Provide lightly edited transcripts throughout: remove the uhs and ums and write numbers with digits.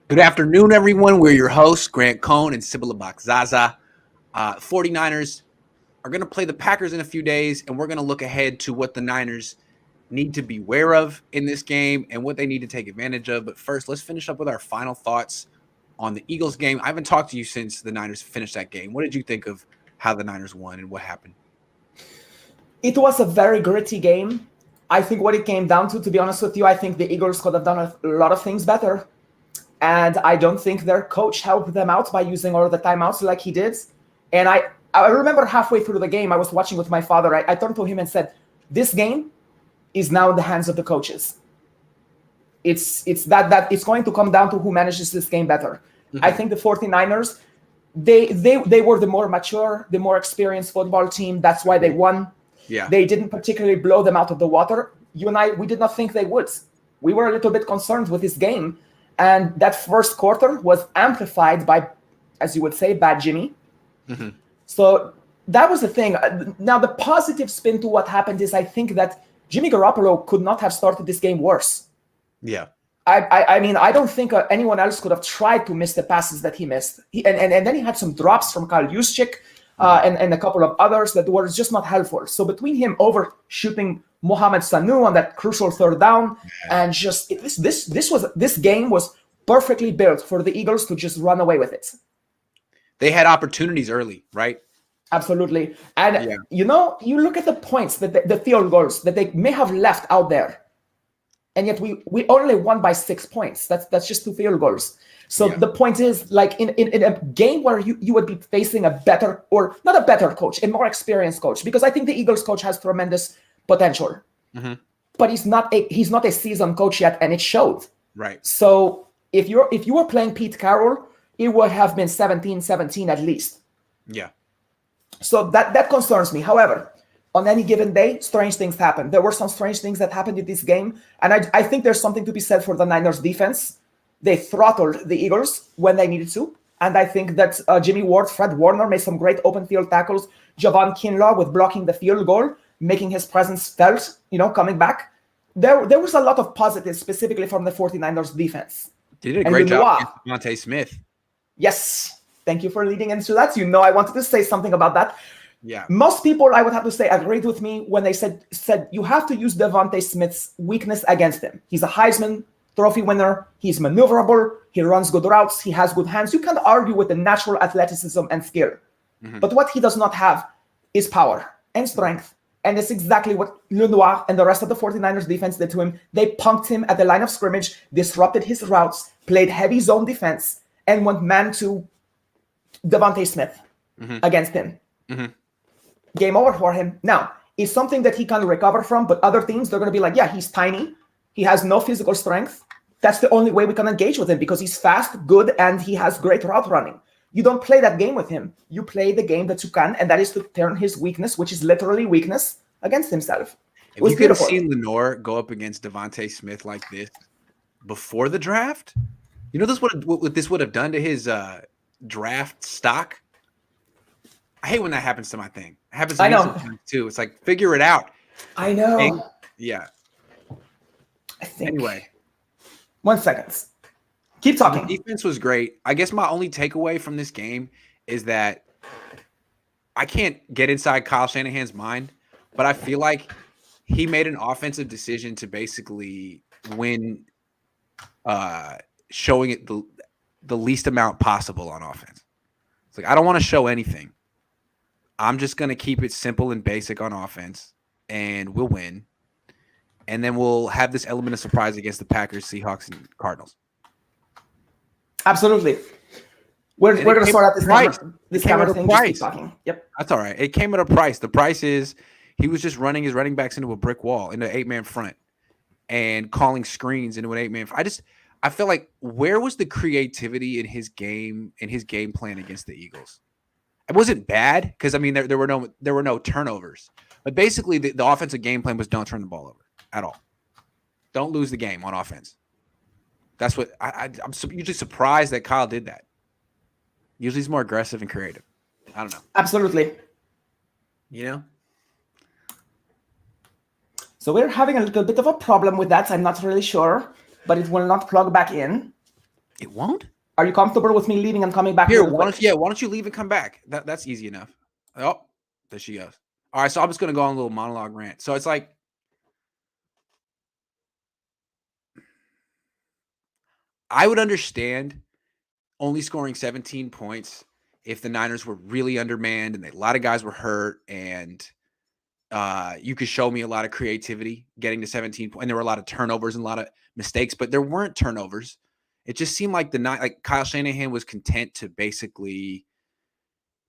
Good afternoon, everyone. We're your hosts, Grant Cohn and Sybilla Bakzaza. 49ers are going to play the Packers in a few days, and we're going to look ahead to what the Niners need to be aware of in this game and what they need to take advantage of. But first, let's finish up with our final thoughts on the Eagles game. I haven't talked to you since the Niners finished that game. What did you think of how the Niners won and what happened? It was a very gritty game. I think what it came down to be honest with you, I think the Eagles could have done a lot of things better. And I don't think their coach helped them out by using all the timeouts like he did. And I remember halfway through the game, I was watching with my father. I turned to him and said, this game is now in the hands of the coaches. It's that it's going to come down to who manages this game better. Mm-hmm. I think the 49ers, they were the more mature, the more experienced football team. That's why they won. Yeah. They didn't particularly blow them out of the water. You and I, we did not think they would. We were a little bit concerned with this game. And that first quarter was amplified by, as you would say, bad Jimmy. Mm-hmm. So that was the thing. Now, the positive spin to what happened is I think that Jimmy Garoppolo could not have started this game worse. Yeah. I mean, I don't think anyone else could have tried to miss the passes that he missed. And then he had some drops from Kyle Juszczyk and a couple of others that were just not helpful. So between him overshooting Mohamed Sanu on that crucial third down, and just this game was perfectly built for the Eagles to just run away with it. They had opportunities early, right? Absolutely. And you look at the points that the field goals that they may have left out there, and yet we only won by 6 points. That's just 2 field goals. So the point is, like in a game where you would be facing a better, or not a better coach, a more experienced coach, because I think the Eagles coach has tremendous potential, but he's not a seasoned coach yet, and it showed. Right. So if you were playing Pete Carroll, it would have been 17-17 at least. Yeah. So that concerns me. However, on any given day, strange things happen. There were some strange things that happened in this game, and I think there's something to be said for the Niners defense. They throttled the Eagles when they needed to. And I think that Jimmy Ward, Fred Warner made some great open field tackles. Javon Kinlaw with blocking the field goal, making his presence felt, coming back. There was a lot of positives, specifically from the 49ers defense. They did a great job against Devontae Smith. Yes. Thank you for leading into that. I wanted to say something about that. Yeah. Most people, I would have to say, agreed with me when they said you have to use Devontae Smith's weakness against him. He's a Heisman Trophy winner. He's maneuverable. He runs good routes. He has good hands. You can't argue with the natural athleticism and skill. Mm-hmm. But what he does not have is power and strength. And it's exactly what Lenoir and the rest of the 49ers defense did to him. They punked him at the line of scrimmage, disrupted his routes, played heavy zone defense, and went man to Devontae Smith against him. Mm-hmm. Game over for him. Now, it's something that he can recover from, but other teams, they're going to be like, yeah, he's tiny. He has no physical strength. That's the only way we can engage with him, because he's fast, good, and he has great route running. You don't play that game with him. You play the game that you can, and that is to turn his weakness, which is literally weakness, against himself. If you could have seen Lenoir go up against Devontae Smith like this before the draft, what this would have done to his draft stock? I hate when that happens to my thing. It happens to me sometimes too. It's like, figure it out. I know. Yeah. I think. Anyway. 1 second. Keep talking. The defense was great. I guess my only takeaway from this game is that I can't get inside Kyle Shanahan's mind, but I feel like he made an offensive decision to basically win, showing it the least amount possible on offense. It's like, I don't want to show anything. I'm just going to keep it simple and basic on offense, and we'll win. And then we'll have this element of surprise against the Packers, Seahawks, and Cardinals. Absolutely. We're going to sort out this camera thing. Just keep talking. Yep. That's all right. It came at a price. The price is he was just running his running backs into a brick wall, into an 8-man front, and calling screens into an 8-man front. I feel like, where was the creativity in his game plan against the Eagles? It wasn't bad, because I mean there were no turnovers, but basically the offensive game plan was don't turn the ball over at all. Don't lose the game on offense. That's what I'm usually surprised that Kyle did that. Usually he's more aggressive and creative. I don't know. Absolutely. So we're having a little bit of a problem with that. I'm not really sure, but it will not plug back in. It won't? Are you comfortable with me leaving and coming back Here, real quick? why don't you leave and come back? That's easy enough. Oh, there she goes. All right, so I'm just gonna go on a little monologue rant. So it's like, I would understand only scoring 17 points if the Niners were really undermanned and a lot of guys were hurt, and you could show me a lot of creativity getting to 17 points. And there were a lot of turnovers and a lot of mistakes, but there weren't turnovers. It just seemed like Kyle Shanahan was content to basically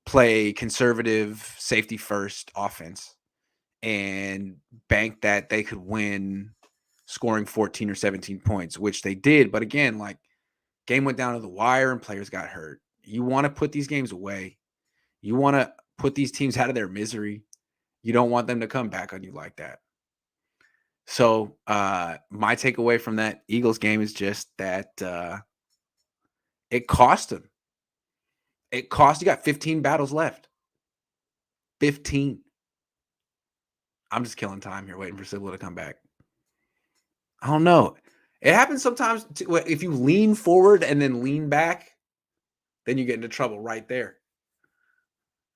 play conservative, safety first offense and bank that they could win scoring 14 or 17 points, which they did. But again, like, game went down to the wire and players got hurt. You want to put these games away. You want to put these teams out of their misery. You don't want them to come back on you like that. So my takeaway from that Eagles game is just that it cost them. It cost. You got 15 battles left. 15. I'm just killing time here, waiting for Sybilla to come back. I don't know. It happens sometimes if you lean forward and then lean back, then you get into trouble right there.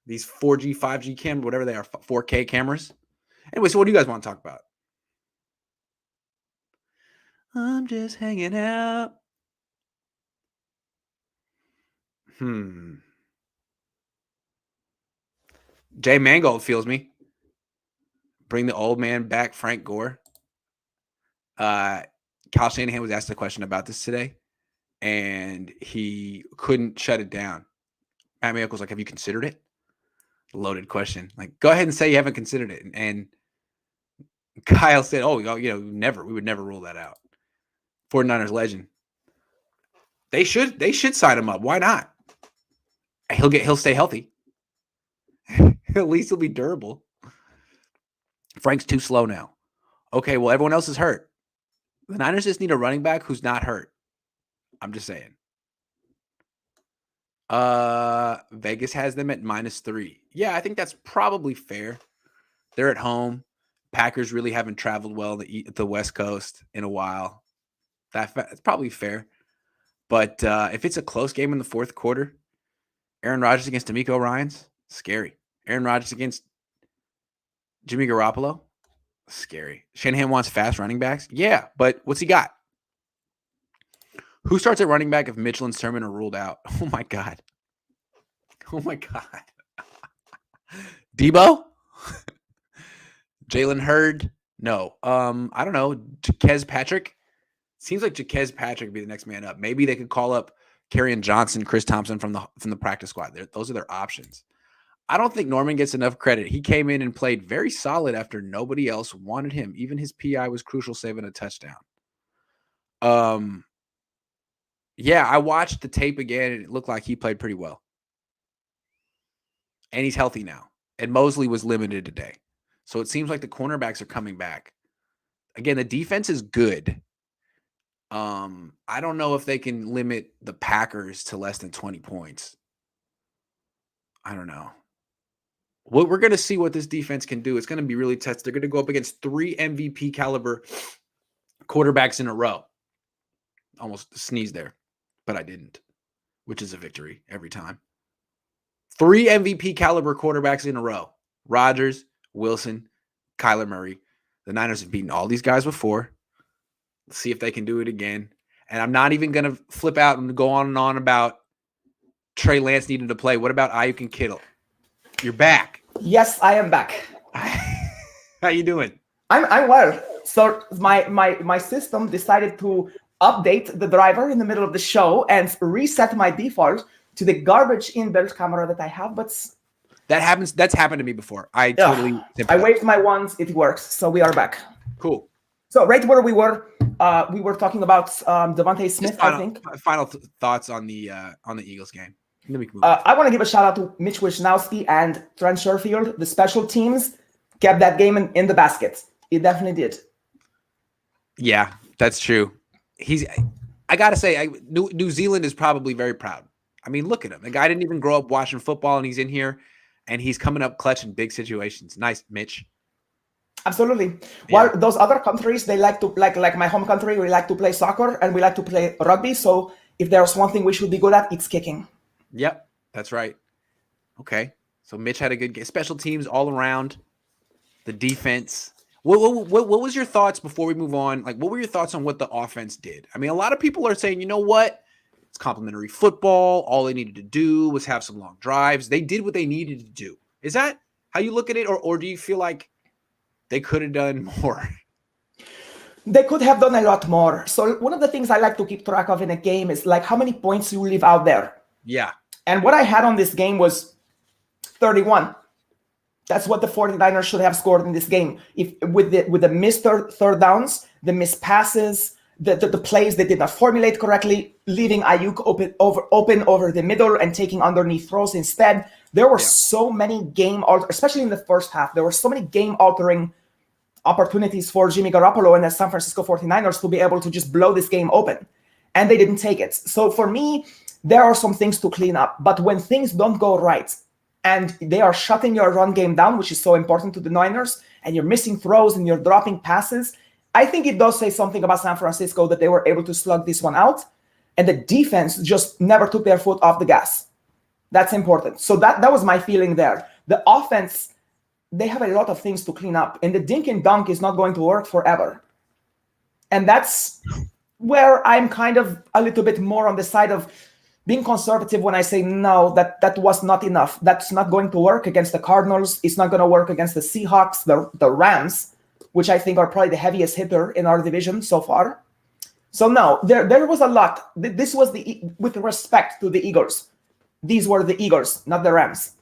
These 4G, 5G cameras, whatever they are, 4K cameras. Anyway, so what do you guys want to talk about? I'm just hanging out. Jay Mangold feels me. Bring the old man back, Frank Gore. Kyle Shanahan was asked a question about this today, and he couldn't shut it down. Matt Miracle was like, have you considered it? Loaded question. Like, go ahead and say you haven't considered it. And Kyle said, oh, never. We would never rule that out. 49ers legend. They should sign him up. Why not? He'll stay healthy. At least he'll be durable. Frank's too slow now. Okay, well, everyone else is hurt. The Niners just need a running back who's not hurt. I'm just saying. Vegas has them at -3. Yeah, I think that's probably fair. They're at home. Packers really haven't traveled well the West Coast in a while. That's probably fair. But if it's a close game in the fourth quarter, Aaron Rodgers against D'Amico Ryans, scary. Aaron Rodgers against Jimmy Garoppolo, scary. Shanahan wants fast running backs. Yeah, but what's he got? Who starts at running back if Mitchell and Sermon are ruled out? Oh, my God. Oh, my God. Debo? Jalen Hurd? No. I don't know. Jaquez Patrick? Seems like Jaquez Patrick would be the next man up. Maybe they could call up Kerryon Johnson, Chris Thompson from the practice squad. Those are their options. I don't think Norman gets enough credit. He came in and played very solid after nobody else wanted him. Even his PI was crucial, saving a touchdown. Yeah, I watched the tape again, and it looked like he played pretty well. And he's healthy now. And Mosley was limited today. So it seems like the cornerbacks are coming back. Again, the defense is good. I don't know if they can limit the Packers to less than 20 points. I don't know. We're going to see what this defense can do. It's going to be really tough. They're going to go up against 3 MVP caliber quarterbacks in a row. Almost sneezed there, but I didn't, which is a victory every time. 3 MVP caliber quarterbacks in a row. Rodgers, Wilson, Kyler Murray. The Niners have beaten all these guys before. Let's see if they can do it again. And I'm not even going to flip out and go on and on about Trey Lance needing to play. What about Ayuk and Kittle? You're back. Yes, I am back. How you doing? I'm well. So my system decided to update the driver in the middle of the show and reset my default to the garbage inbuilt camera that I have, but that happens. That's happened to me before. I waved my wands. It works. So we are back. Cool. So right where we were talking about Devontae Smith. I think. Final thoughts on the Eagles game. Then we can move I want to give a shout out to Mitch Wishnowsky and Trent Sherfield. The special teams kept that game in the basket. It definitely did. Yeah, that's true. I gotta say, New Zealand is probably very proud. I mean, look at him. The guy didn't even grow up watching football, and he's in here, and he's coming up clutch in big situations. Nice, Mitch. Absolutely. Yeah. While those other countries, they like to like my home country, we like to play soccer and we like to play rugby. So if there's one thing we should be good at, it's kicking. Yep, that's right. Okay, so Mitch had a good game. Special teams all around. The defense. What was your thoughts before we move on? Like, what were your thoughts on what the offense did? I mean, a lot of people are saying, you know what? It's complimentary football. All they needed to do was have some long drives. They did what they needed to do. Is that how you look at it? Or do you feel like they could have done more? They could have done a lot more. So one of the things I like to keep track of in a game is like how many points you leave out there. Yeah. And what I had on this game was 31. That's what the 49ers should have scored in this game. If with the missed third downs, the missed passes, the plays they did not formulate correctly, leaving Ayuk open over the middle and taking underneath throws instead. There were so many especially in the first half, there were so many game-altering opportunities for Jimmy Garoppolo and the San Francisco 49ers to be able to just blow this game open. And they didn't take it. So for me, there are some things to clean up. But when things don't go right, and they are shutting your run game down, which is so important to the Niners, and you're missing throws and you're dropping passes, I think it does say something about San Francisco that they were able to slug this one out, and the defense just never took their foot off the gas. That's important. So that was my feeling there. The offense, they have a lot of things to clean up, and the dink and dunk is not going to work forever. And that's where I'm kind of a little bit more on the side of being conservative when I say no, that was not enough. That's not going to work against the Cardinals. It's not going to work against the Seahawks, the Rams, which I think are probably the heaviest hitter in our division so far. So no, there was a lot. This was with respect to the Eagles. These were the Eagles, not the Rams.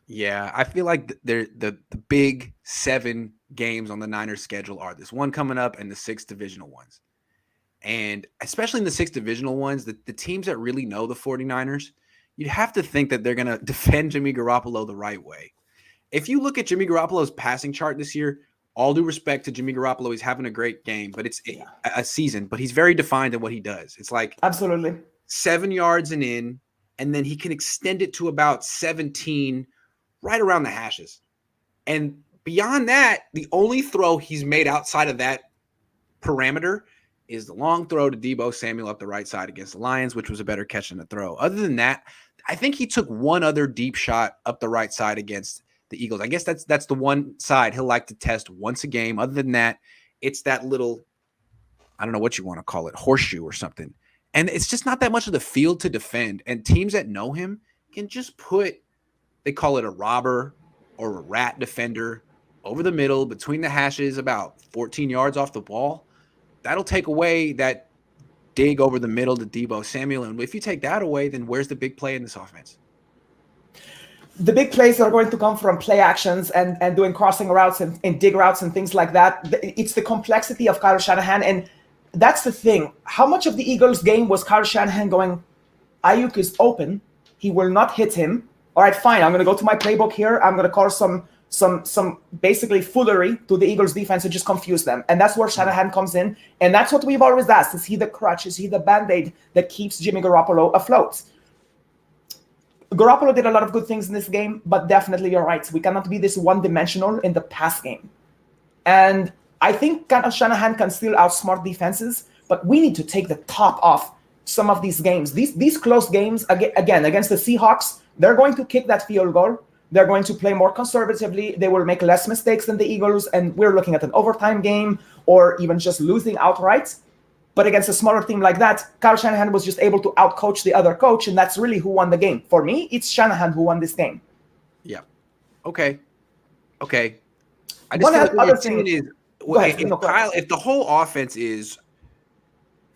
Yeah, I feel like the big 7 games on the Niners schedule are this one coming up and the 6 divisional ones. And especially in the 6 divisional ones, the teams that really know the 49ers, you'd have to think that they're going to defend Jimmy Garoppolo the right way. If you look at Jimmy Garoppolo's passing chart this year, all due respect to Jimmy Garoppolo, he's having a great game, but it's a season, but he's very defined in what he does. It's like absolutely 7 yards and in, and then he can extend it to about 17 right around the hashes. And beyond that, the only throw he's made outside of that parameter is the long throw to Deebo Samuel up the right side against the Lions, which was a better catch than a throw. Other than that, I think he took one other deep shot up the right side against the Eagles. I guess that's the one side he'll like to test once a game. Other than that, it's that little, I don't know what you want to call it, horseshoe or something. And it's just not that much of the field to defend. And teams that know him can just put, they call it a robber or a rat defender over the middle between the hashes about 14 yards off the ball. That'll take away that dig over the middle to Deebo Samuel. And if you take that away, then where's the big play in this offense? The big plays are going to come from play actions and doing crossing routes and dig routes and things like that. It's the complexity of Kyle Shanahan. And that's the thing. How much of the Eagles game was Kyle Shanahan going, Ayuk is open. He will not hit him. All right, fine. I'm going to go to my playbook here. I'm going to call some basically foolery to the Eagles defense and just confuse them. And that's where Shanahan comes in. And that's what we've always asked. Is he the crutch? Is he the Band-Aid that keeps Jimmy Garoppolo afloat? Garoppolo did a lot of good things in this game, but definitely you're right. We cannot be this one-dimensional in the pass game. And I think Shanahan can still outsmart defenses, but we need to take the top off some of these games. These close games, again, against the Seahawks, they're going to kick that field goal. They're going to play more conservatively. They will make less mistakes than the Eagles, and we're looking at an overtime game or even just losing outright. But against a smaller team like that, Kyle Shanahan was just able to outcoach the other coach, and that's really who won the game. For me, it's Shanahan who won this game. Yeah. Okay. I just One feel like other what thing is, if the whole offense is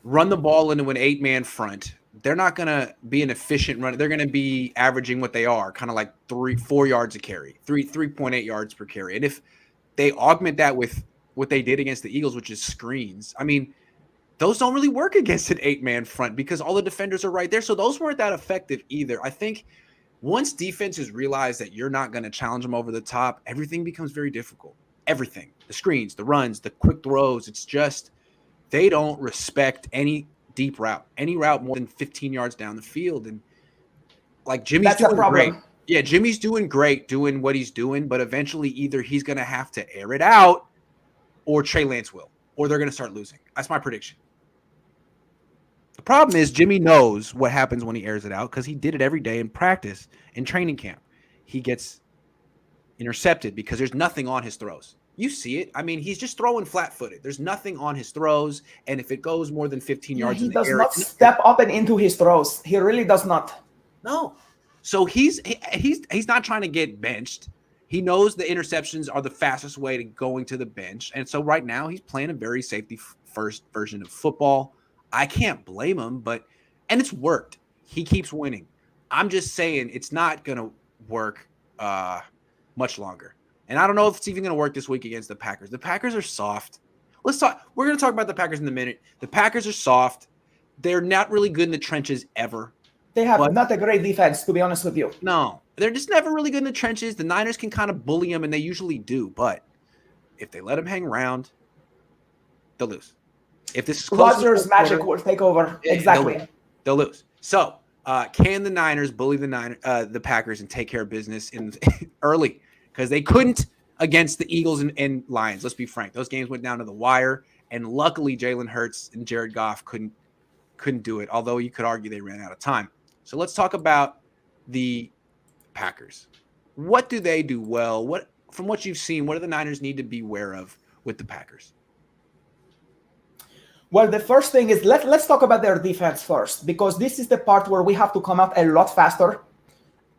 run the ball into an 8-man front, they're not going to be an efficient run. They're going to be averaging what they are, kind of like 4 yards a carry, 3.8 yards per carry. And if they augment that with what they did against the Eagles, which is screens, I mean, those don't really work against an 8-man front because all the defenders are right there. So those weren't that effective either. I think once defenses realize that you're not going to challenge them over the top, everything becomes very difficult. Everything, the screens, the runs, the quick throws, it's just they don't respect any deep route, any route more than 15 yards down the field. And like Jimmy's doing great. Yeah, Jimmy's doing great doing what he's doing, but eventually either he's going to have to air it out or Trey Lance will, or they're going to start losing. That's my prediction. The problem is Jimmy knows what happens when he airs it out because he did it every day in practice, in training camp. He gets intercepted because there's nothing on his throws. You see it. I mean, he's just throwing flat-footed. There's nothing on his throws, and if it goes more than 15 Yeah, yards he in the does air, not step up and into his throws. He really does not. no. So he's not trying to get benched. He knows the interceptions are the fastest way to going to the bench, and so right now he's playing a very safety-first version of football. I can't blame him, and it's worked. He keeps winning. I'm just saying it's not going to work much longer. And I don't know if it's even going to work this week against the Packers. The Packers are soft. Let's talk. We're going to talk about the Packers in a minute. The Packers are soft. They're not really good in the trenches ever. They have not a great defense, to be honest with you. No, they're just never really good in the trenches. The Niners can kind of bully them, and they usually do. But if they let them hang around, they'll lose. If this is close, Rodgers' magic will take over. Exactly. They'll lose. So can the Niners bully the Packers and take care of business in early? Because they couldn't against the Eagles and Lions. Let's be frank; those games went down to the wire, and luckily Jalen Hurts and Jared Goff couldn't do it. Although you could argue they ran out of time. So let's talk about the Packers. What do they do well? From what you've seen, what do the Niners need to be aware of with the Packers? Well, the first thing is let's talk about their defense first, because this is the part where we have to come out a lot faster.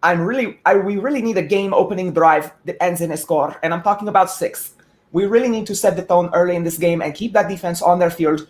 We really need a game-opening drive that ends in a score, and I'm talking about 6. We really need to set the tone early in this game and keep that defense on their field.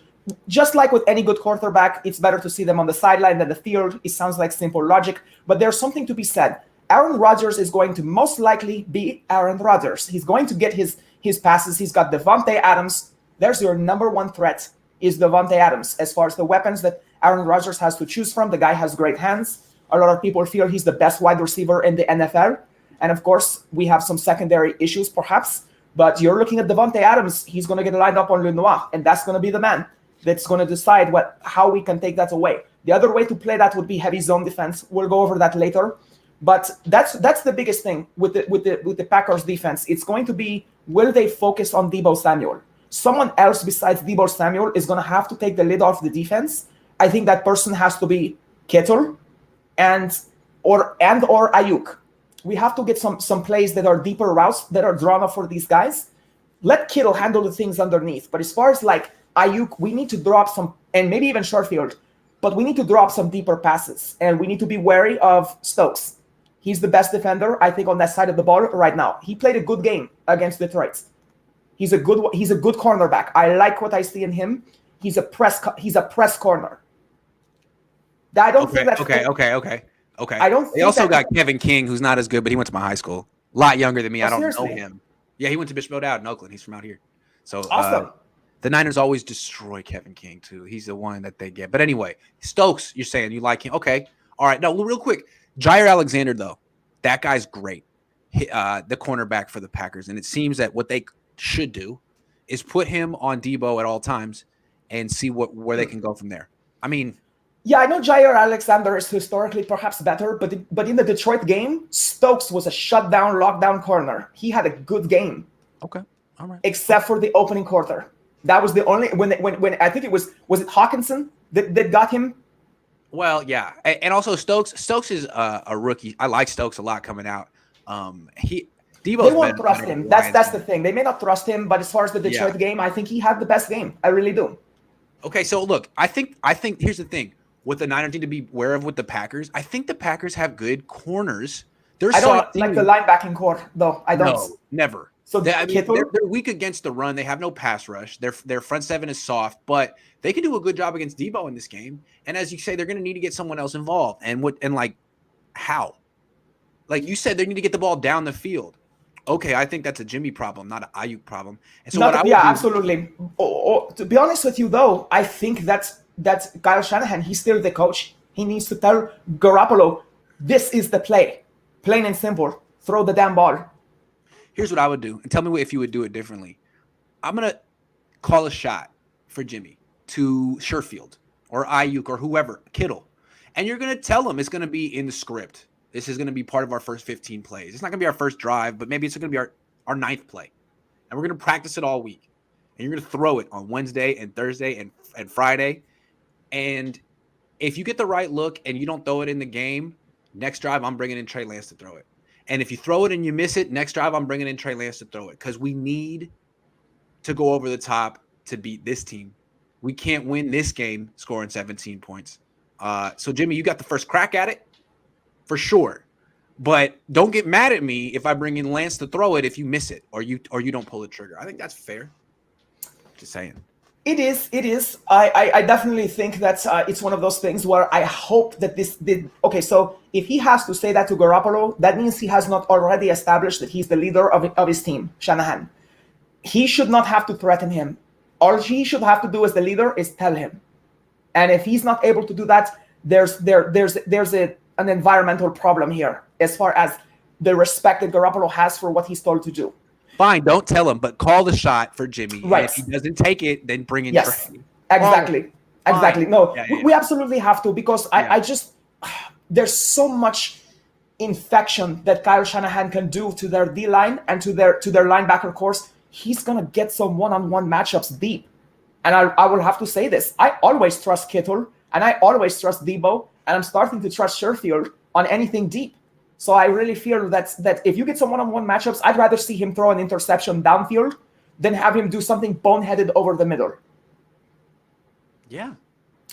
Just like with any good quarterback, it's better to see them on the sideline than the field. It sounds like simple logic, but there's something to be said. Aaron Rodgers is going to most likely be Aaron Rodgers. He's going to get his passes. He's got Devontae Adams. There's your number one threat, is Devontae Adams. As far as the weapons that Aaron Rodgers has to choose from, the guy has great hands. A lot of people feel he's the best wide receiver in the NFL. And of course, we have some secondary issues perhaps, but you're looking at Devontae Adams. He's going to get lined up on Lenoir, and that's going to be the man that's going to decide how we can take that away. The other way to play that would be heavy zone defense. We'll go over that later. But that's the biggest thing with the Packers defense. It's going to be, will they focus on Deebo Samuel? Someone else besides Deebo Samuel is going to have to take the lid off the defense. I think that person has to be Kittle or Ayuk. We have to get some plays that are deeper routes that are drawn up for these guys. Let Kittle handle the things underneath. But as far as like Ayuk, we need to drop some, and maybe even short field, but we need to drop some deeper passes. And we need to be wary of Stokes. He's the best defender, I think, on that side of the ball right now. He played a good game against Detroit. He's a good cornerback. I like what I see in him. He's a press corner. I don't think that's okay. I don't. They also got Kevin King, who's not as good, but he went to my high school. A lot younger than me. I don't seriously? know him. Yeah, he went to Bishop O'Dowd in Oakland. He's from out here. So Awesome. The Niners always destroy Kevin King too. He's the one that they get. But anyway, Stokes, you're saying you like him? Okay, all right. Now, real quick, Jair Alexander though, that guy's great. The cornerback for the Packers, and it seems that what they should do is put him on Deebo at all times and see where they can go from there. I mean, yeah, I know Jair Alexander is historically perhaps better, but in the Detroit game, Stokes was a shutdown, lockdown corner. He had a good game. Okay, all right. Except for the opening quarter. That was the only when I think it was it Hawkinson that got him. Well, yeah, and also Stokes is a rookie. I like Stokes a lot coming out. Deebo. They won't trust him. That's the thing. They may not trust him, but as far as the Detroit game, I think he had the best game. I really do. Okay, so look, I think here's the thing. What the Niners need to be aware of with the Packers, I think the Packers have good corners. I don't like the linebacking core, though. I don't. No, never. So they're weak against the run. They have no pass rush. Their front seven is soft, but they can do a good job against Deebo in this game. And as you say, they're going to need to get someone else involved. And how? Like you said, they need to get the ball down the field. Okay, I think that's a Jimmy problem, not an Ayuk problem. And so absolutely. To be honest with you, though, I think that's Kyle Shanahan. He's still the coach. He needs to tell Garoppolo, this is the play. Plain and simple. Throw the damn ball. Here's what I would do, and tell me if you would do it differently. I'm going to call a shot for Jimmy to Sherfield or Ayuk or whoever, Kittle. And you're going to tell him it's going to be in the script. This is going to be part of our first 15 plays. It's not going to be our first drive, but maybe it's going to be our ninth play. And we're going to practice it all week. And you're going to throw it on Wednesday and Thursday and Friday. And if you get the right look and you don't throw it in the game, next drive I'm bringing in Trey Lance to throw it. And if you throw it and you miss it, next drive I'm bringing in Trey Lance to throw it because we need to go over the top to beat this team. We can't win this game scoring 17 points. So, Jimmy, you got the first crack at it for sure. But don't get mad at me if I bring in Lance to throw it if you miss it or you don't pull the trigger. I think that's fair. Just saying. It is. It is. I definitely think that it's one of those things where I hope that this did. Okay, so if he has to say that to Garoppolo, that means he has not already established that he's the leader of his team, Shanahan. He should not have to threaten him. All he should have to do as the leader is tell him. And if he's not able to do that, there's an environmental problem here as far as the respect that Garoppolo has for what he's told to do. Fine, don't tell him, but call the shot for Jimmy. Right. And if he doesn't take it, then bring in Yes, Trey. exactly. Fine. Exactly. No, Yeah. we absolutely have to because I just, there's so much infection that Kyle Shanahan can do to their D-line and to their linebacker course. He's going to get some one-on-one matchups deep. And I will have to say this. I always trust Kittle, and I always trust Debo, and I'm starting to trust Sherfield on anything deep. So I really feel that if you get some one-on-one matchups, I'd rather see him throw an interception downfield than have him do something boneheaded over the middle. Yeah.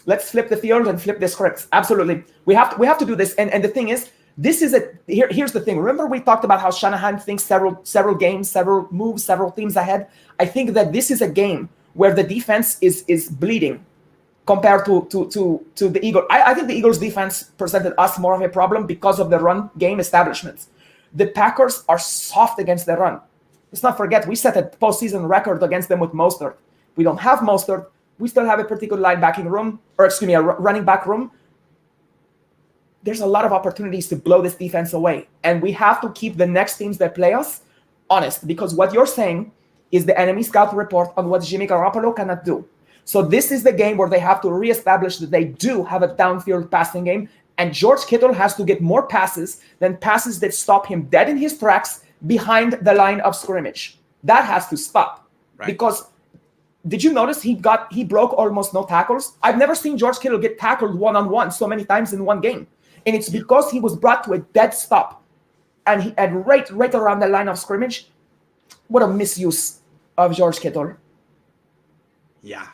Let's flip the field and flip the scripts. Absolutely. We have to do this. And the thing is, here's the thing. Remember we talked about how Shanahan thinks several games, several moves, several teams ahead. I think that this is a game where the defense is bleeding compared to the Eagles. I think the Eagles defense presented us more of a problem because of the run game establishments. The Packers are soft against the run. Let's not forget, we set a postseason record against them with Mostert. We don't have Mostert. We still have a pretty good linebacking room, a running back room. There's a lot of opportunities to blow this defense away. And we have to keep the next teams that play us honest, because what you're saying is the enemy scout report on what Jimmy Garoppolo cannot do. So this is the game where they have to reestablish that they do have a downfield passing game, and George Kittle has to get more passes than passes that stop him dead in his tracks behind the line of scrimmage. That has to stop. Right. Because did you notice he broke almost no tackles? I've never seen George Kittle get tackled one-on-one so many times in one game. And it's because he was brought to a dead stop. And right around the line of scrimmage. What a misuse of George Kittle. Yeah.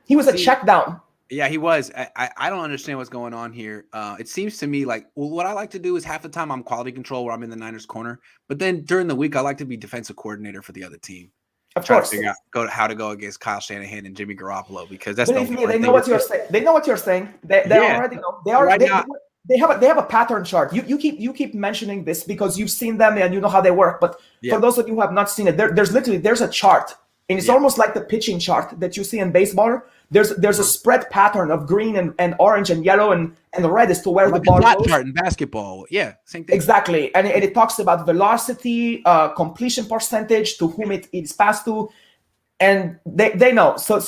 He was a check down. Yeah, he was. I don't understand what's going on here. It seems to me like, well, what I like to do is half the time I'm quality control where I'm in the Niners corner. But then during the week, I like to be defensive coordinator for the other team. Of course. To figure out how to go against Kyle Shanahan and Jimmy Garoppolo, because that's Believe me, they know what you're saying. They know what you're saying. They already know. They have a pattern chart. You keep mentioning this because you've seen them and you know how they work. But for those of you who have not seen it, there's a chart. And it's almost like the pitching chart that you see in baseball. There's a spread pattern of green and orange and yellow and red as to where the ball goes. Chart in basketball. Yeah, same thing. Exactly. And it talks about velocity, completion percentage, to whom it is passed to. And they know. So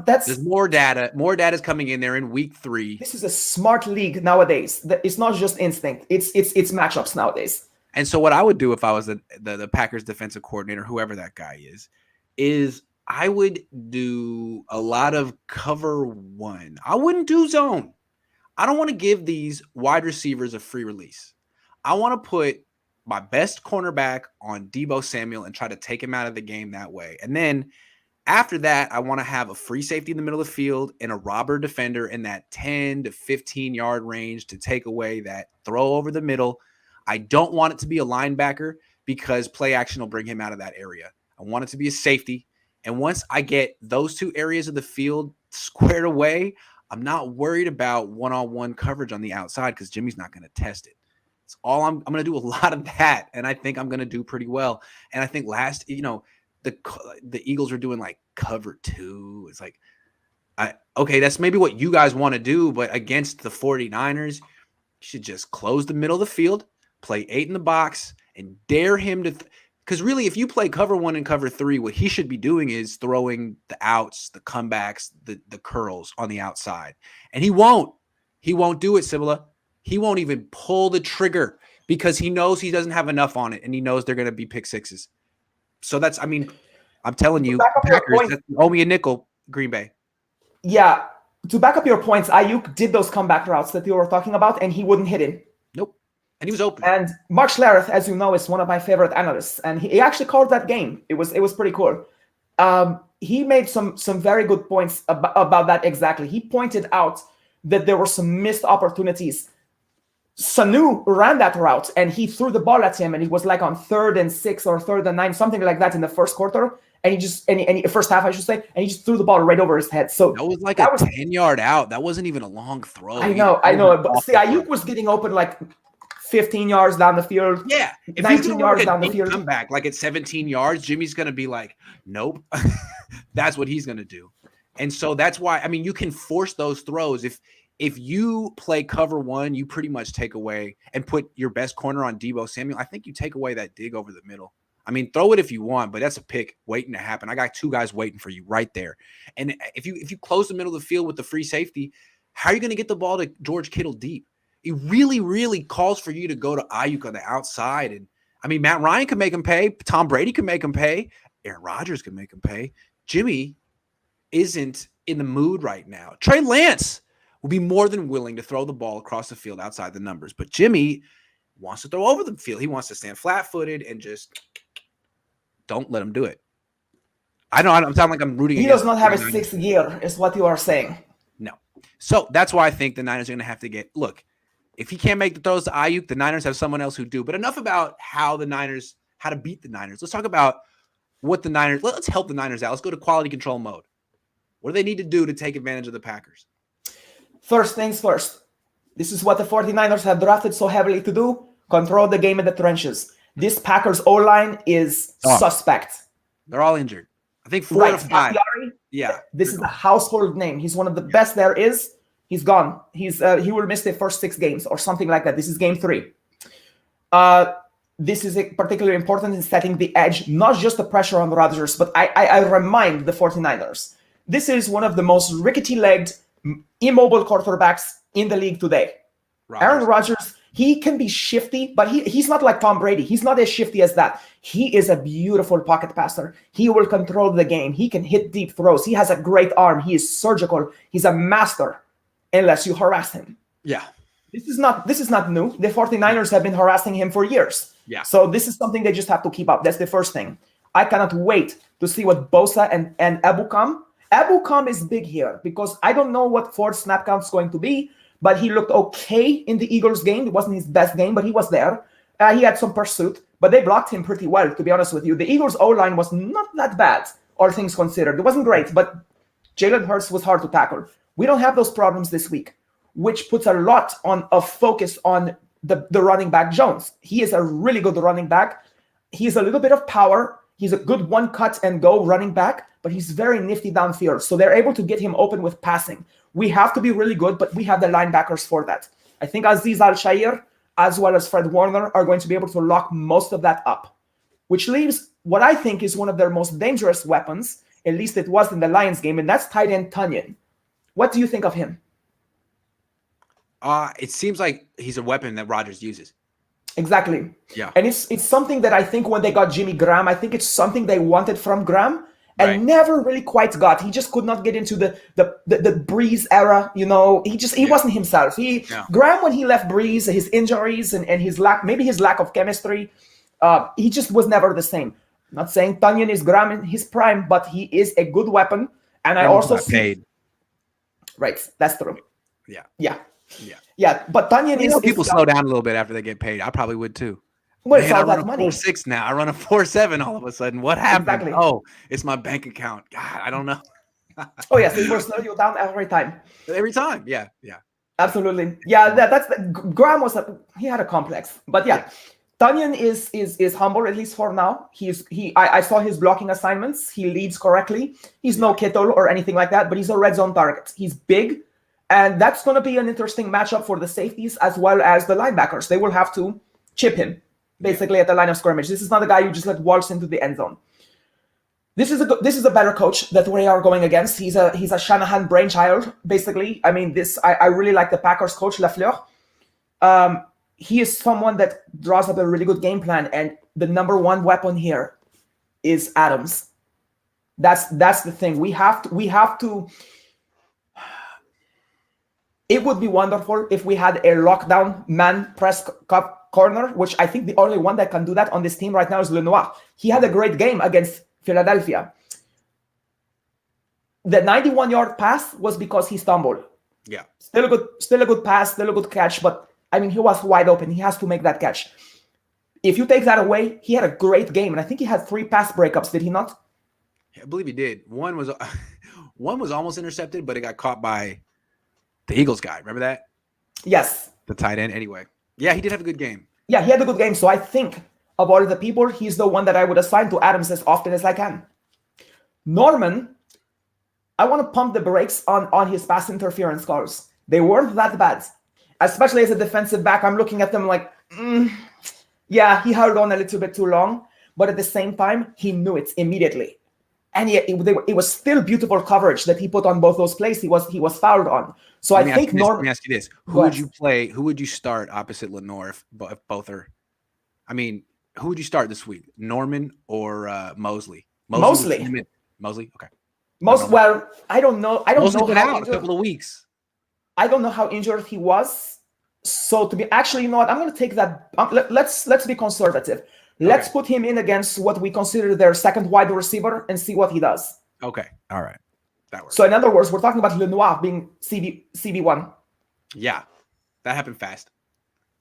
that's... There's more data. More data is coming in there in week 3. This is a smart league nowadays. It's not just instinct. It's matchups nowadays. And so what I would do if I was the Packers defensive coordinator, whoever that guy is I would do a lot of cover 1. I wouldn't do zone. I don't want to give these wide receivers a free release. I want to put my best cornerback on Deebo Samuel and try to take him out of the game that way. And then after that, I want to have a free safety in the middle of the field and a robber defender in that 10 to 15 yard range to take away that throw over the middle. I don't want it to be a linebacker because play action will bring him out of that area. I want it to be a safety. And once I get those 2 areas of the field squared away, I'm not worried about one-on-one coverage on the outside because Jimmy's not going to test it. It's all I'm going to do a lot of that, and I think I'm going to do pretty well. And I think the Eagles are doing like cover 2. It's like, okay, that's maybe what you guys want to do, but against the 49ers, you should just close the middle of the field, play 8 in the box, and dare him to because really, if you play cover 1 and cover 3, what he should be doing is throwing the outs, the comebacks, the curls on the outside. And he won't. He won't do it, Sybilla. He won't even pull the trigger because he knows he doesn't have enough on it, and he knows they're going to be pick sixes. So I'm telling you, Packers, owe me a nickel, Green Bay. Yeah. to back up your points, Ayuk did those comeback routes that you were talking about, and he wouldn't hit it. Nope. And he was open. And Mark Schlereth, as you know, is one of my favorite analysts, and he actually called that game. It was pretty cool. He made some very good points about that exactly. He pointed out that there were some missed opportunities. Sanu ran that route, and he threw the ball at him, and it was like on 3rd and 6 or 3rd and 9, something like that in the first quarter. And he just, first half, I should say, and he just threw the ball right over his head. So that was like a 10-yard out. That wasn't even a long throw. I know. But see, Ayuk was getting open like 15 yards down the field. Yeah. If 19 yards down the field. Come back like at 17 yards, Jimmy's going to be like, nope. That's what he's going to do. And so that's why, I mean, you can force those throws. If you play cover one, you pretty much take away and put your best corner on Deebo Samuel. I think you take away that dig over the middle. I mean, throw it if you want, but that's a pick waiting to happen. I got 2 guys waiting for you right there. And if you close the middle of the field with the free safety, how are you going to get the ball to George Kittle deep? It really, really calls for you to go to Ayuk on the outside. And I mean, Matt Ryan can make him pay. Tom Brady can make him pay. Aaron Rodgers can make him pay. Jimmy isn't in the mood right now. Trey Lance will be more than willing to throw the ball across the field outside the numbers. But Jimmy wants to throw over the field. He wants to stand flat-footed and just don't let him do it. I know I'm sounding like I'm rooting. He does not have a 6th gear, is what you are saying. No. So that's why I think the Niners are going to have to get – look, if he can't make the throws to Ayuk, the Niners have someone else who do. But enough about how to beat the Niners. Let's talk about what the Niners – let's help the Niners out. Let's go to quality control mode. What do they need to do to take advantage of the Packers? First things first. This is what the 49ers have drafted so heavily to do. Control the game in the trenches. This Packers O-line is suspect. They're all injured. I think 4 out of 5. Yeah. This is a household name. He's one of the best there is. He's gone. He will miss the first 6 games or something like that. This is game 3. This is particularly important in setting the edge, not just the pressure on Rodgers, but I remind the 49ers. This is one of the most rickety-legged, immobile quarterbacks in the league today. Aaron Rodgers, he can be shifty, but he's not like Tom Brady. He's not as shifty as that. He is a beautiful pocket passer. He will control the game. He can hit deep throws. He has a great arm. He is surgical. He's a master unless you harass him. Yeah. This is not new. The 49ers have been harassing him for years. Yeah. So this is something they just have to keep up. That's the first thing. I cannot wait to see what Bosa and Ebukam. Ebukam is big here because I don't know what Ford's snap count is going to be, but he looked okay in the Eagles game. It wasn't his best game, but he was there. He had some pursuit, but they blocked him pretty well, to be honest with you. The Eagles' O-line was not that bad, all things considered. It wasn't great, but Jalen Hurts was hard to tackle. We don't have those problems this week, which puts a lot of focus on the running back Jones. He is a really good running back. He has a little bit of power. He's a good one-cut-and-go running back, but he's very nifty downfield. So they're able to get him open with passing. We have to be really good, but we have the linebackers for that. I think Aziz Al-Shair, as well as Fred Warner, are going to be able to lock most of that up, which leaves what I think is one of their most dangerous weapons, at least it was in the Lions game, and that's tight end Tunyon. What do you think of him? It seems like he's a weapon that Rodgers uses. Exactly. Yeah. And it's something that I think when they got Jimmy Graham, I think it's something they wanted from Graham and never really quite got. He just could not get into the Breeze era. You know, he wasn't himself. Graham, when he left Breeze, his injuries and his lack of chemistry, he just was never the same. I'm not saying Tunyon is Graham in his prime, but he is a good weapon. And I also see paid. Right, that's true. Yeah. But Tunyon is people slow down a little bit after they get paid. I probably would too. Well, it's all I that run money. 4.6 now. I run a 4.7 all of a sudden. What happened? Exactly. Oh, it's my bank account. God, I don't know. Oh yes, he will slow you down every time. Every time. Yeah. Absolutely. Yeah, Graham he had a complex. But Tunyon is humble, at least for now. I saw his blocking assignments. He leads correctly. He's no Kittle or anything like that, but he's a red zone target. He's big, and that's going to be an interesting matchup for the safeties as well as the linebackers. They will have to chip him, basically, at the line of scrimmage. This is not a guy you just let waltz into the end zone. This is a better coach that we are going against. He's a Shanahan brainchild, basically. I mean, I really like the Packers coach, Lafleur. He is someone that draws up a really good game plan, and the number one weapon here is Adams. That's the thing. We have to. It would be wonderful if we had a lockdown man press corner, which I think the only one that can do that on this team right now is Lenoir. He had a great game against Philadelphia. The 91-yard pass was because he stumbled. Yeah. Still a good pass, still a good catch, but I mean, he was wide open. He has to make that catch. If you take that away, he had a great game, and I think he had 3 pass breakups. Did he not? I believe he did. One was almost intercepted, but it got caught by the Eagles guy. Remember that? Yes. The tight end. Anyway, yeah, he did have a good game. Yeah, he had a good game. So I think of all the people, he's the one that I would assign to Adams as often as I can. Norman, I want to pump the brakes on his pass interference calls. They weren't that bad. Especially as a defensive back, I'm looking at them like, yeah, he held on a little bit too long. But at the same time, he knew it immediately. And yet it was still beautiful coverage that he put on both those plays. He was fouled on. So I think Norman. Let me ask you this: Who would you play? Who would you start opposite Lenoir if both are? I mean, who would you start this week? Norman or Mosley? Mosley. Okay. Well, I don't know. I don't Mosley's know been how out a couple of weeks. I don't know how injured he was. So to be actually, you know what? I'm going to take that. Let's be conservative. Let's put him in against what we consider their second wide receiver and see what he does. Okay. All right. That works. So in other words, we're talking about Lenoir being CB1. Yeah. That happened fast.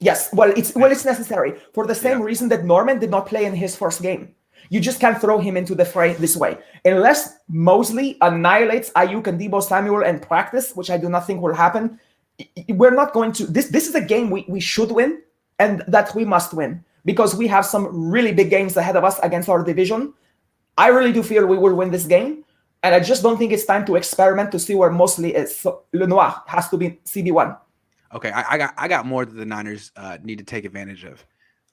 Yes. Well, it's necessary for the same reason that Norman did not play in his first game. You just can't throw him into the fray this way. Unless Mosley annihilates Ayuk and Deebo Samuel in practice, which I do not think will happen, we're not going to. This is a game we should win and that we must win, because we have some really big games ahead of us against our division. I really do feel we will win this game, and I just don't think it's time to experiment to see where Mosley is. So Lenoir has to be CB1. Okay, I got more that the Niners need to take advantage of.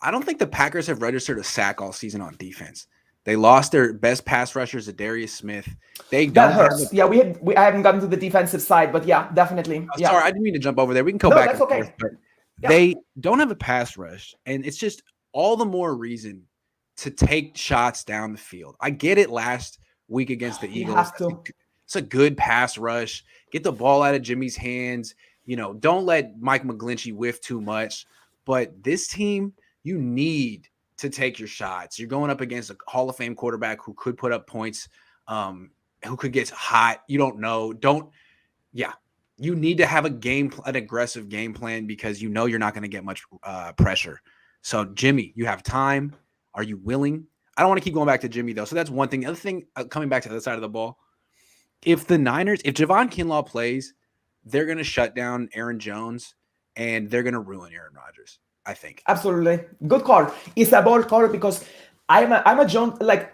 I don't think the Packers have registered a sack all season on defense. They lost their best pass rushers, Darius Smith. That hurts. I haven't gotten to the defensive side, but yeah, definitely. Sorry, I didn't mean to jump over there. We can go back. That's okay. Forth, but they don't have a pass rush, and it's just all the more reason to take shots down the field. I get it last week against the Eagles. It's a good pass rush. Get the ball out of Jimmy's hands. Don't let Mike McGlinchey whiff too much. But this team, you need to take your shots. You're going up against a Hall of Fame quarterback who could put up points, who could get hot. You don't know. You need to have an aggressive game plan, because you're not going to get much pressure. So, Jimmy, you have time. Are you willing? I don't want to keep going back to Jimmy, though. So that's one thing. The other thing, coming back to the other side of the ball, if Javon Kinlaw plays, they're going to shut down Aaron Jones, and they're going to ruin Aaron Rodgers, I think. Absolutely. Good call. It's a bold call, because I'm a Jones, like,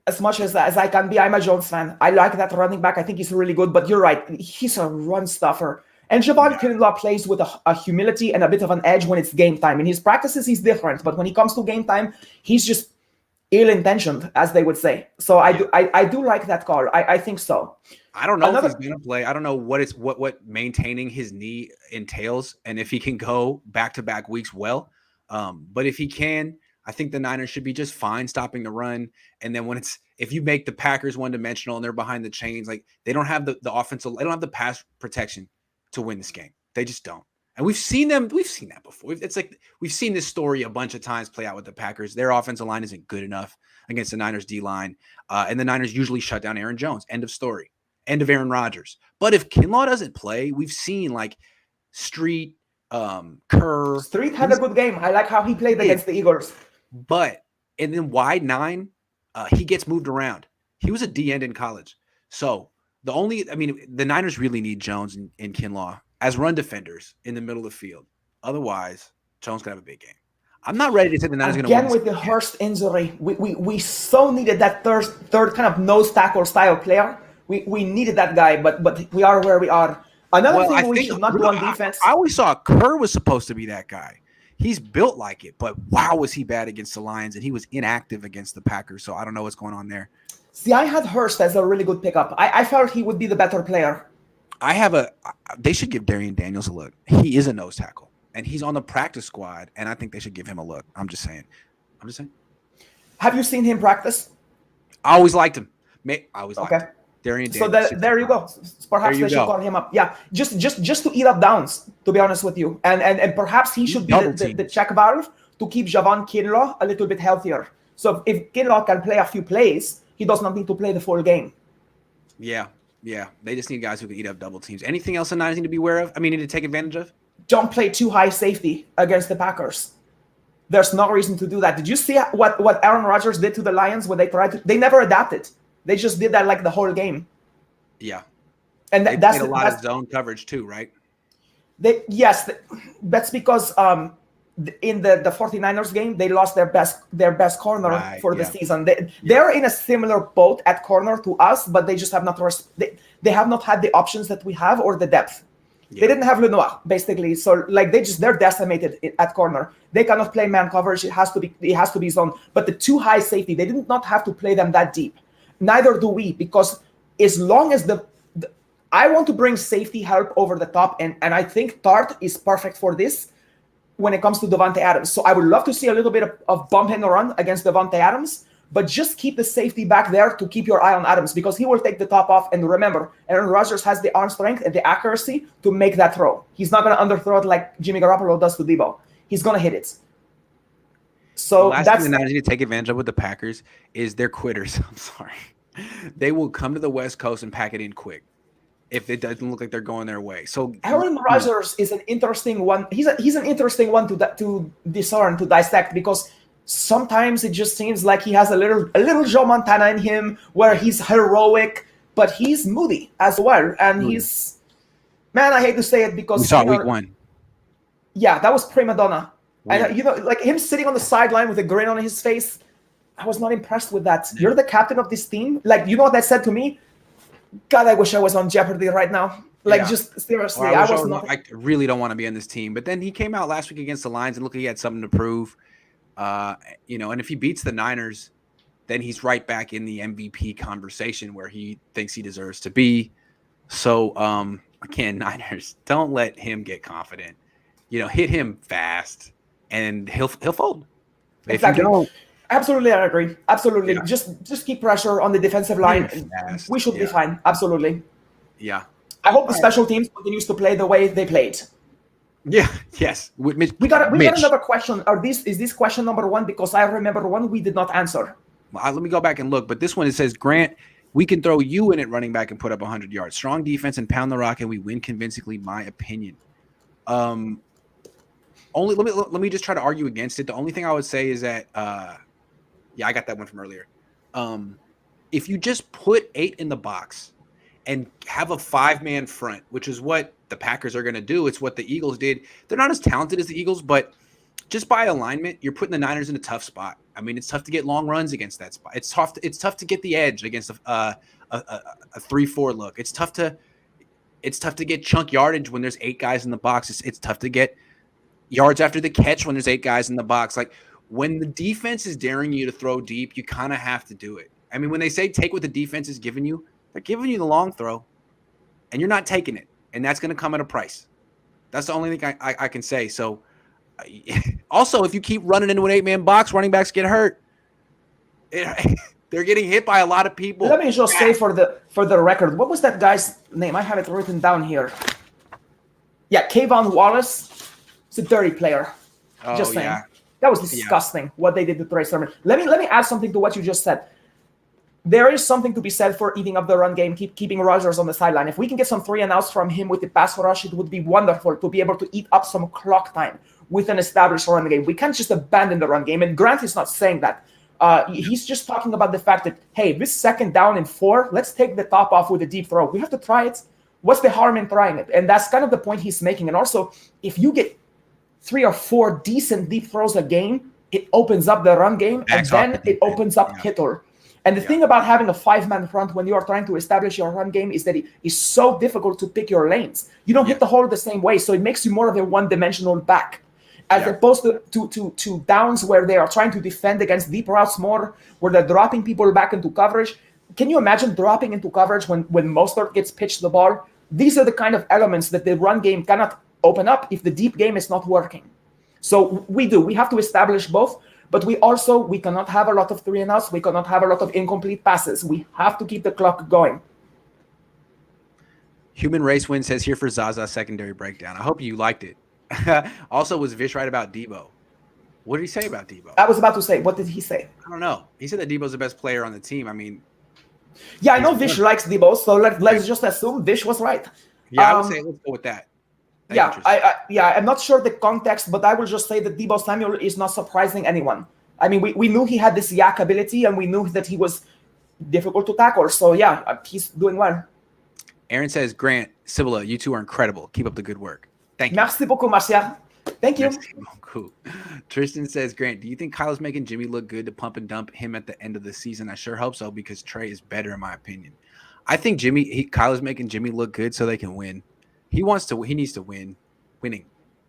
as much as I can be, I'm a Jones fan. I like that running back. I think he's really good, but you're right. He's a run stuffer. And Javon Kinlaw plays with a humility and a bit of an edge when it's game time. In his practices, he's different, but when he comes to game time, he's just ill-intentioned, as they would say. So I do like that call. I think so. I don't know if he's going to play. I don't know what maintaining his knee entails, and if he can go back-to-back weeks well. But if he can, I think the Niners should be just fine stopping the run. And then if you make the Packers one-dimensional and they're behind the chains, like, they don't have the offensive, they don't have the pass protection to win this game. They just don't. And we've seen that before. It's like we've seen this story a bunch of times play out with the Packers. Their offensive line isn't good enough against the Niners D-line. And the Niners usually shut down Aaron Jones. End of story. End of Aaron Rodgers. But if Kinlaw doesn't play, we've seen like Street, Kerr. Street had a good game. I like how he played against the Eagles. And then wide 9, he gets moved around. He was a D-end in college. So the Niners really need Jones and Kinlaw as run defenders in the middle of the field. Otherwise, Jones could have a big game. I'm not ready to say the Niners are going to win. Again, with the Hurst injury, we so needed that third kind of nose tackle style player. We needed that guy, but we are where we are. Another thing we should not do on defense. I always saw Kerr was supposed to be that guy. He's built like it, but wow, was he bad against the Lions, and he was inactive against the Packers. So I don't know what's going on there. See, I had Hurst as a really good pickup. I felt he would be the better player. They should give Darian Daniels a look. He is a nose tackle, and he's on the practice squad, and I think they should give him a look. I'm just saying. Have you seen him practice? I always liked him. I always liked him. Darian So Daniels, there you go. Perhaps you they should go. call him up. Yeah, just to eat up downs. To be honest with you, and perhaps he should be the check valve to keep Javon Kinlaw a little bit healthier. So if Kinlaw can play a few plays, he does not need to play the full game. Yeah. They just need guys who can eat up double teams. Anything else the Niners need to be aware of? I mean, need to take advantage of? Don't play too high safety against the Packers. There's no reason to do that. Did you see what Aaron Rodgers did to the Lions when they tried to? They never adapted. They just did that like the whole game. Yeah. And they that's a lot of zone coverage too, right? That's because in the 49ers game, they lost their best corner for the season. They're in a similar boat at corner to us, but they just have not they have not had the options that we have or the depth. Yeah. They didn't have Lenoir, basically. So like they're decimated at corner. They cannot play man coverage. It has to be zone. But the too high safety, they did not have to play them that deep. Neither do we, because as long as I want to bring safety help over the top, and I think Tart is perfect for this when it comes to Davante Adams. So I would love to see a little bit of bump and run against Davante Adams, but just keep the safety back there to keep your eye on Adams, because he will take the top off. And remember, Aaron Rodgers has the arm strength and the accuracy to make that throw. He's not going to underthrow it like Jimmy Garoppolo does to Debo. He's going to hit it. So the last thing the Niners need to take advantage of with the Packers is they're quitters. I'm sorry. They will come to the West Coast and pack it in quick if it doesn't look like they're going their way. So Aaron Rodgers is an interesting one. He's an interesting one to discern, to dissect, because sometimes it just seems like he has a little Joe Montana in him, where he's heroic, but he's moody as well. And he's, man, I hate to say it, because we saw week one. Yeah, that was prima donna. Weird. And like him sitting on the sideline with a grin on his face, I was not impressed with that. You're the captain of this team. Like, you know what that said to me? God, I wish I was on Jeopardy right now. Like, just seriously, I really don't want to be on this team. But then he came out last week against the Lions and looked like he had something to prove. And if he beats the Niners, then he's right back in the MVP conversation where he thinks he deserves to be. So, again, Niners, don't let him get confident. Hit him fast, and he'll fold. Exactly. If you don't, absolutely, I agree. Absolutely. Yeah. Just keep pressure on the defensive line. We should be fine. Absolutely. Yeah. I hope the special teams continues to play the way they played. Yeah. Yes. We got another question. Is this question number one? Because I remember one we did not answer. Let me go back and look. But this one, it says, Grant, we can throw you in at running back and put up 100 yards. Strong defense and pound the rock, and we win convincingly, my opinion. Let me just try to argue against it. The only thing I would say is that I got that one from earlier. If you just put 8 in the box and have a 5-man front, which is what the Packers are going to do, it's what the Eagles did. They're not as talented as the Eagles, but just by alignment, you're putting the Niners in a tough spot. I mean, it's tough to get long runs against that spot. It's tough to get the edge against a 3-4 look. It's tough to get chunk yardage when there's 8 guys in the box. It's tough to get yards after the catch when there's 8 guys in the box. Like, when the defense is daring you to throw deep, you kind of have to do it. I mean, when they say take what the defense is giving you, they're giving you the long throw, and you're not taking it, and that's going to come at a price. That's the only thing I can say. So, also, if you keep running into an 8-man box, running backs get hurt. They're getting hit by a lot of people. Let me just say for the record, what was that guy's name? I have it written down here. Yeah, Kayvon Wallace. It's a dirty player. Oh, just saying. Yeah. That was disgusting what they did to Trey Sermon. Let me add something to what you just said. There is something to be said for eating up the run game, keeping Rodgers on the sideline. If we can get some 3-and-outs from him with the pass rush, it would be wonderful to be able to eat up some clock time with an established run game. We can't just abandon the run game. And Grant is not saying that. He's just talking about the fact that, hey, this 2nd down and 4, let's take the top off with a deep throw. We have to try it. What's the harm in trying it? And that's kind of the point he's making. And also, if you get 3 or 4 decent deep throws a game, it opens up the run game, and then it opens up Kittle. And the thing about having a 5-man front when you are trying to establish your run game is that it is so difficult to pick your lanes. You don't hit the hole the same way, so it makes you more of a one-dimensional back, as opposed to downs where they are trying to defend against deep routes more, where they're dropping people back into coverage. Can you imagine dropping into coverage when Mostert gets pitched the ball? These are the kind of elements that the run game cannot open up if the deep game is not working. So we have to establish both, but we cannot have a lot of 3-and-outs. We cannot have a lot of incomplete passes. We have to keep the clock going. Human Race Win says here for Zaza secondary breakdown. I hope you liked it. Also, was Vish right about Debo? What did he say about Debo? I was about to say, what did he say? I don't know. He said that Debo's the best player on the team. I mean, yeah, I know Vish likes Debo, so let's just assume Vish was right. Yeah, I would say let's go with that. I'm not sure the context, but I will just say that Debo Samuel is not surprising anyone. I mean, we knew he had this yak ability, and we knew that he was difficult to tackle. So yeah, he's doing well. Aaron says, Grant, Sybilla, you two are incredible. Keep up the good work. Thank you. Merci beaucoup, Marcia. Thank you. Cool. Tristan says, Grant, do you think Kyle's making Jimmy look good to pump and dump him at the end of the season? I sure hope so, because Trey is better in my opinion. I think Kyle is making Jimmy look good so they can win. He needs to win. Winning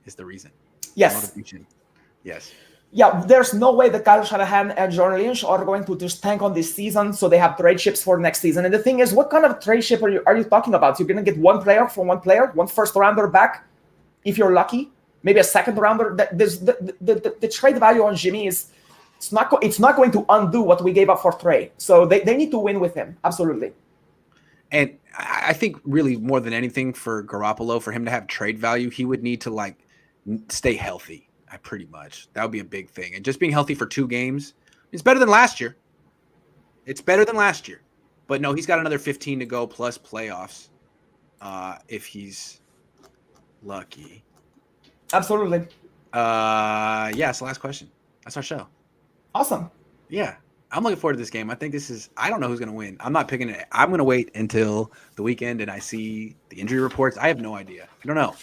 is the reason. Yes. Motivation. Yes. Yeah, there's no way that Kyle Shanahan and John Lynch are going to just tank on this season so they have trade chips for next season. And the thing is, what kind of trade chip are you talking about? You're going to get one player from one player, one first rounder back, if you're lucky, maybe a second rounder. The trade value on Jimmy is it's not going to undo what we gave up for Trey. So they need to win with him. Absolutely. And I think really more than anything for Garoppolo, for him to have trade value, he would need to stay healthy. Pretty much. That would be a big thing. And just being healthy for 2 games is better than last year. It's better than last year. But no, he's got another 15 to go plus playoffs if he's lucky. Absolutely. Yeah, it's the last question. That's our show. Awesome. Yeah. I'm looking forward to this game. I think I don't know who's going to win. I'm not picking it. I'm going to wait until the weekend and I see the injury reports. I have no idea. I don't know.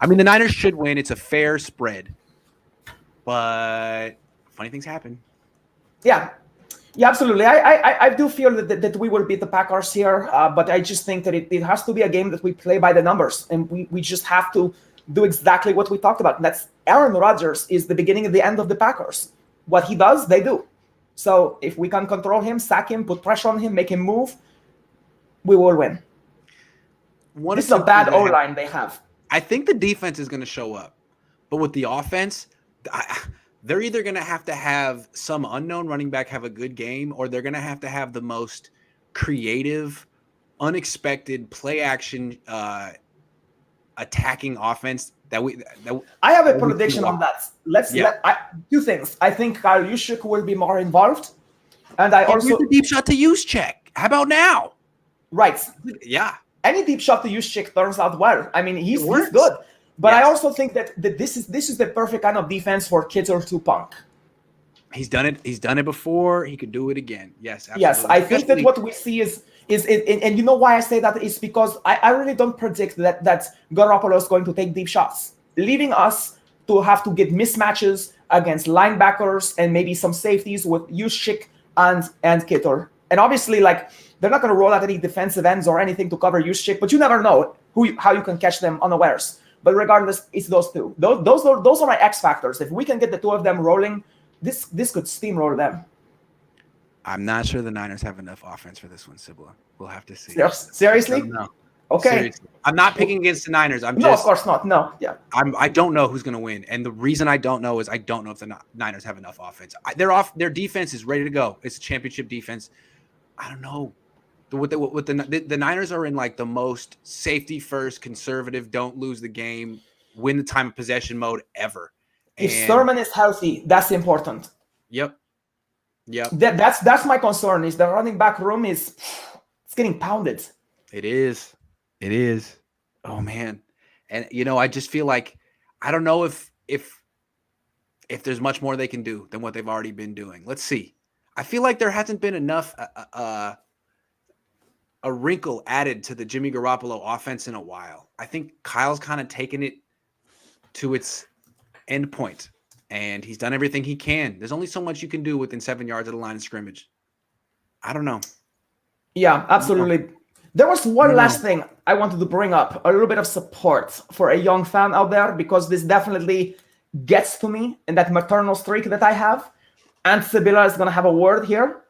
I mean, the Niners should win. It's a fair spread. But funny things happen. Yeah, absolutely. I do feel that we will beat the Packers here, but I just think that it has to be a game that we play by the numbers, and we just have to do exactly what we talked about. And that's Aaron Rodgers is the beginning and the end of the Packers. What he does, they do. So if we can control him, sack him, put pressure on him, make him move, we will win. This is a bad O-line they have. I think the defense is going to show up, but with the offense, they're either going to have some unknown running back have a good game, or they're going to have the most creative, unexpected play action attacking offense that I have a prediction on that. Two things. I think Kyle Juszczyk will be more involved, and I also the deep shot to Juszczyk. How about now? Right. Yeah. Any deep shot to Juszczyk turns out well. I mean, he's good. But yes. I also think that this is the perfect kind of defense for Kittle to punk. He's done it. He's done it before. He could do it again. Yes. Absolutely. Yes. I think that what we see is and you know why I say that is because I really don't predict that Garoppolo is going to take deep shots, leaving us to have to get mismatches against linebackers and maybe some safeties with Juszczyk and Kittle. And obviously, they're not going to roll out any defensive ends or anything to cover Juszczyk, but you never know how you can catch them unawares. But regardless, it's those two. Those are my X factors. If we can get the two of them rolling, this could steamroll them. I'm not sure the Niners have enough offense for this one, Sybilla. We'll have to see. Seriously? No. Okay. Seriously. I'm not picking against the Niners. No, of course not. No. Yeah. I don't know who's going to win, and the reason I don't know is I don't know if the Niners have enough offense. Their defense is ready to go. It's a championship defense. I don't know. The Niners are in the most safety first, conservative, don't lose the game, win the time of possession mode ever. If Sermon is healthy, that's important. Yep. That's my concern. Is the running back room it's getting pounded. It is. Oh man, and I just feel like I don't know if there's much more they can do than what they've already been doing. Let's see. I feel like there hasn't been enough. A wrinkle added to the Jimmy Garoppolo offense in a while. I think Kyle's kind of taken it to its end point, and he's done everything he can. There's only so much you can do within 7 yards of the line of scrimmage. I don't know. Yeah, absolutely. There was one last thing I wanted to bring up, a little bit of support for a young fan out there, because this definitely gets to me in that maternal streak that I have. And Sybilla is going to have a word here.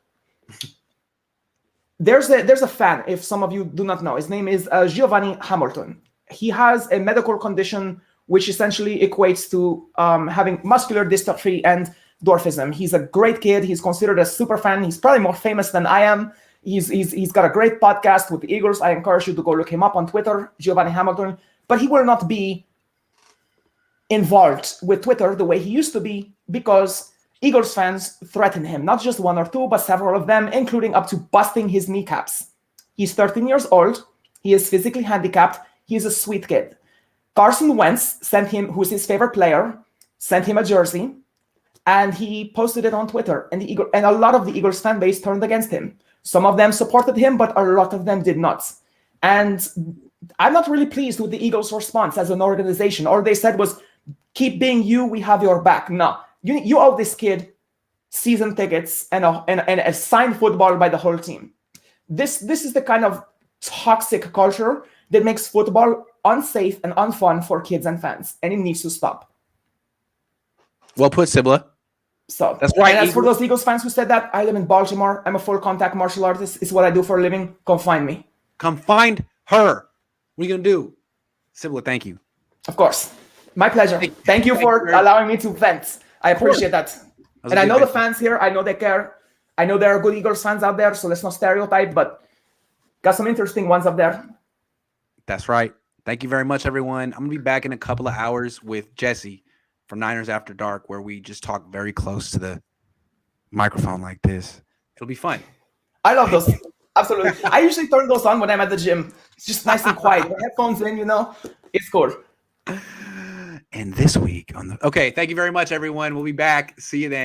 There's a fan, if some of you do not know. His name is Giovanni Hamilton. He has a medical condition which essentially equates to having muscular dystrophy and dwarfism. He's a great kid. He's considered a super fan. He's probably more famous than I am. He's got a great podcast with the Eagles. I encourage you to go look him up on Twitter, Giovanni Hamilton. But he will not be involved with Twitter the way he used to be because Eagles fans threaten him, not just one or two, but several of them, including up to busting his kneecaps. He's 13 years old. He is physically handicapped. He's a sweet kid. Carson Wentz sent him, who's his favorite player, sent him a jersey, and he posted it on Twitter. And a lot of the Eagles fan base turned against him. Some of them supported him, but a lot of them did not. And I'm not really pleased with the Eagles' response as an organization. All they said was, keep being you, we have your back. No, you owe this kid season tickets and a signed football by the whole team. This is the kind of toxic culture that makes football unsafe and unfun for kids and fans, and it needs to stop. Well put, Sybilla. So that's right. And as for those Eagles fans who said that, I live in Baltimore. I'm a full contact martial artist. It's what I do for a living. Come find me. Come find her. What are you gonna do? Sybilla, thank you. Of course. My pleasure. Thank you for allowing me to vent. I appreciate that. And I know the fans here. I know they care. I know there are good Eagles fans out there, so let's not stereotype, but got some interesting ones up there. That's right. Thank you very much, everyone. I'm going to be back in a couple of hours with Jesse from Niners After Dark, where we just talk very close to the microphone like this. It'll be fun. I love those. Absolutely. I usually turn those on when I'm at the gym. It's just nice and quiet. The headphones in, it's cool. And this week on the... Okay, thank you very much, everyone. We'll be back. See you then.